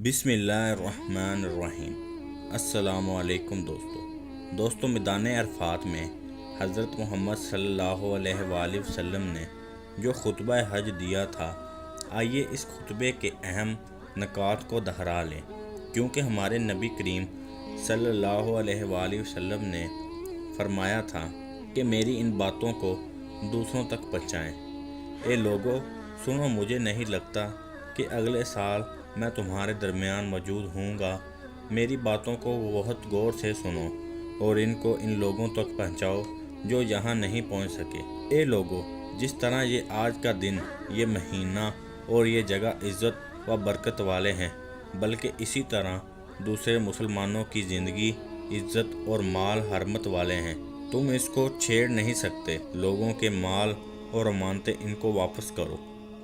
بسم اللہ الرحمن الرحیم۔ السلام علیکم دوستو میدان عرفات میں حضرت محمد صلی اللہ علیہ وآلہ وسلم نے جو خطبہ حج دیا تھا، آئیے اس خطبے کے اہم نکات کو دہرا لیں، کیونکہ ہمارے نبی کریم صلی اللہ علیہ وآلہ وسلم نے فرمایا تھا کہ میری ان باتوں کو دوسروں تک پہنچائیں۔ اے لوگو سنو، مجھے نہیں لگتا کہ اگلے سال میں تمہارے درمیان موجود ہوں گا۔ میری باتوں کو بہت غور سے سنو اور ان کو ان لوگوں تک پہنچاؤ جو یہاں نہیں پہنچ سکے۔ اے لوگو، جس طرح یہ آج کا دن، یہ مہینہ اور یہ جگہ عزت و برکت والے ہیں، بلکہ اسی طرح دوسرے مسلمانوں کی زندگی، عزت اور مال حرمت والے ہیں۔ تم اس کو چھیڑ نہیں سکتے۔ لوگوں کے مال اور امانتیں ان کو واپس کرو،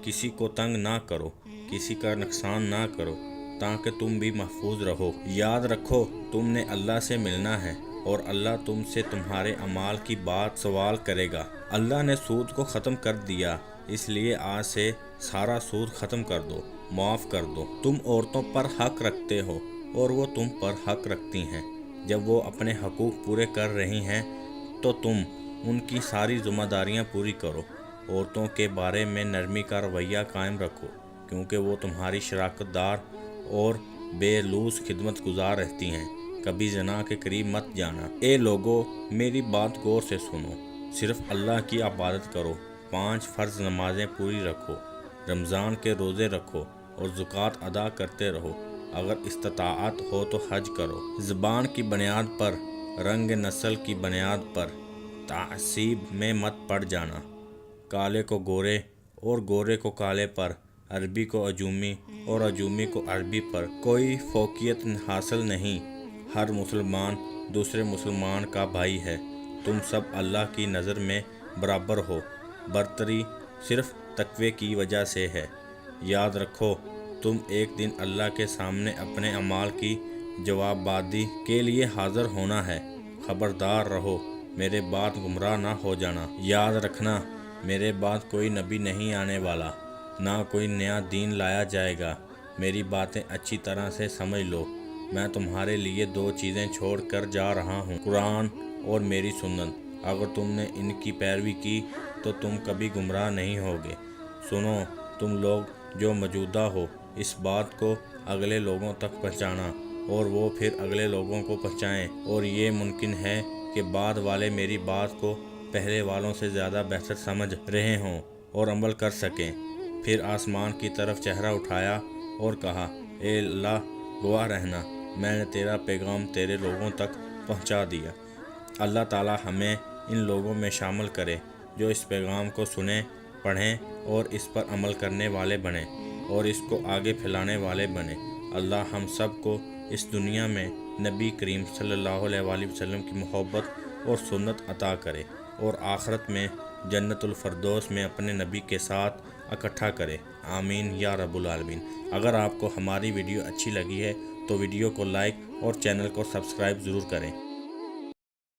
کسی کو تنگ نہ کرو، کسی کا نقصان نہ کرو، تاکہ تم بھی محفوظ رہو۔ یاد رکھو، تم نے اللہ سے ملنا ہے اور اللہ تم سے تمہارے اعمال کی بات سوال کرے گا۔ اللہ نے سود کو ختم کر دیا، اس لیے آج سے سارا سود ختم کر دو، معاف کر دو۔ تم عورتوں پر حق رکھتے ہو اور وہ تم پر حق رکھتی ہیں۔ جب وہ اپنے حقوق پورے کر رہی ہیں تو تم ان کی ساری ذمہ داریاں پوری کرو۔ عورتوں کے بارے میں نرمی کا رویہ قائم رکھو، کیونکہ وہ تمہاری شراکت دار اور بے لوث خدمت گزار رہتی ہیں۔ کبھی زنا کے قریب مت جانا۔ اے لوگو، میری بات غور سے سنو، صرف اللہ کی عبادت کرو، 5 فرض نمازیں پوری رکھو، رمضان کے روزے رکھو اور زکوٰۃ ادا کرتے رہو۔ اگر استطاعت ہو تو حج کرو۔ زبان کی بنیاد پر، رنگ نسل کی بنیاد پر تعصیب میں مت پڑ جانا۔ کالے کو گورے اور گورے کو کالے پر، عربی کو عجومی اور عجومی کو عربی پر کوئی فوقیت حاصل نہیں۔ ہر مسلمان دوسرے مسلمان کا بھائی ہے۔ تم سب اللہ کی نظر میں برابر ہو۔ برتری صرف تقوی کی وجہ سے ہے۔ یاد رکھو، تم ایک دن اللہ کے سامنے اپنے اعمال کی جواب دہی کے لیے حاضر ہونا ہے۔ خبردار رہو، میرے بعد گمراہ نہ ہو جانا۔ یاد رکھنا، میرے بعد کوئی نبی نہیں آنے والا، نہ کوئی نیا دین لایا جائے گا۔ میری باتیں اچھی طرح سے سمجھ لو۔ میں تمہارے لیے 2 چیزیں چھوڑ کر جا رہا ہوں، قرآن اور میری سنت۔ اگر تم نے ان کی پیروی کی تو تم کبھی گمراہ نہیں ہوگے۔ سنو، تم لوگ جو موجودہ ہو، اس بات کو اگلے لوگوں تک پہنچانا اور وہ پھر اگلے لوگوں کو پہنچائیں، اور یہ ممکن ہے کہ بعد والے میری بات کو پہلے والوں سے زیادہ بہتر سمجھ رہے ہوں اور عمل کر سکیں۔ پھر آسمان کی طرف چہرہ اٹھایا اور کہا، اے اللہ، گواہ رہنا، میں نے تیرا پیغام تیرے لوگوں تک پہنچا دیا۔ اللہ تعالی ہمیں ان لوگوں میں شامل کرے جو اس پیغام کو سنیں، پڑھیں اور اس پر عمل کرنے والے بنیں اور اس کو آگے پھیلانے والے بنیں۔ اللہ ہم سب کو اس دنیا میں نبی کریم صلی اللہ علیہ وآلہ وسلم کی محبت اور سنت عطا کرے اور آخرت میں جنت الفردوس میں اپنے نبی کے ساتھ اکٹھا کرے۔ آمین یا رب العالمین۔ اگر آپ کو ہماری ویڈیو اچھی لگی ہے تو ویڈیو کو لائک اور چینل کو سبسکرائب ضرور کریں۔